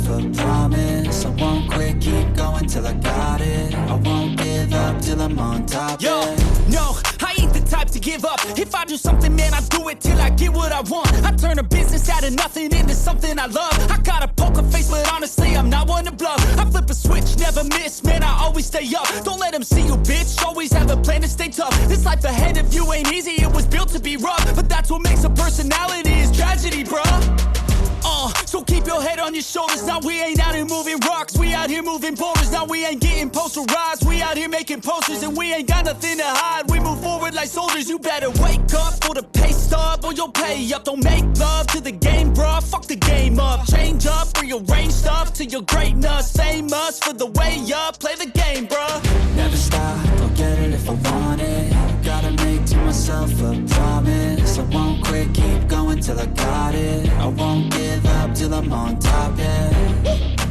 a promise. I won't quit, keep going till I got it. I won't give up till I'm on top. Yo, yeah. no, I ain't the type to give up. If I do something, man, I do it till I get what I want. I turn a business out of nothing into something I love. I got a poker face, but honestly, I'm not one to bluff. I flip a switch, never miss, man, I always stay up. Don't let them see you, bitch, always have a plan to stay tough. This life ahead of you ain't easy, it was built to be rough. But that's what makes a personality, is tragedy, bruh. So keep your head on your shoulders. Now we ain't out here moving rocks, we out here moving boulders. Now we ain't getting posterized, we out here making posters. And we ain't got nothing to hide, we move forward like soldiers. You better wake up for the pay stub, or you'll pay up. Don't make love to the game, bruh, fuck the game up. Change up, rearrange stuff to your greatness. Famous for the way up, play the game, bruh. Never stop, I'll get it if I want it. Gotta make to myself a promise. I won't quit, keep going till I got it. I won't give up till I'm on top, yeah.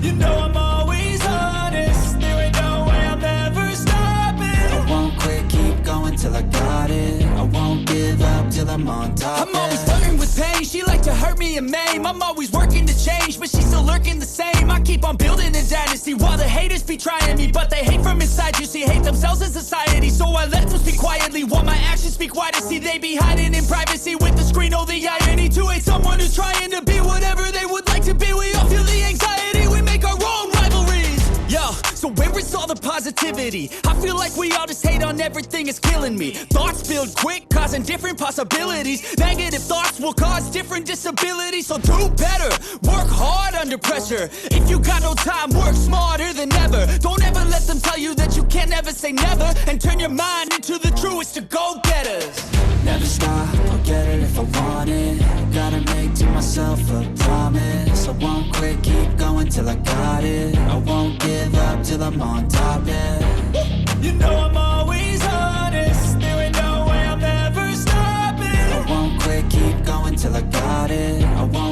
You know I'm always honest, there ain't no way I'm ever stopping. I won't quit, keep going till I got it. I won't give up till I'm on top, I'm always flirting with pain, she like to hurt me and maim. I'm always working to change, but she's still lurking the same. I keep on building a dynasty while the haters be trying me. But they hate from inside, you see, hate themselves in society. So I let them speak quietly while my actions speak wider. See, they be hiding in privacy with the screen. Oh, the irony to hate someone who's trying to be whatever they would like to be. We all feel the anxiety, we make our own rivalries. Yo, so where is all the positivity? I feel like we all just hate on everything, it's killing me. Thoughts build quick, causing different possibilities. Negative thoughts will cause different disabilities. So do better, work hard under pressure. If you got no time, work smarter than ever. Don't ever let them tell you that you can't ever say never. And turn your mind into the truest of go-getters. Never stop, I'll get it if I want it. Gotta make to myself a promise. I won't quit, keep going till I got it. I won't give up till I'm on top, yeah. You know I'm always honest, there ain't no way I'm ever stopping. I won't quit, keep going till I got it. I won't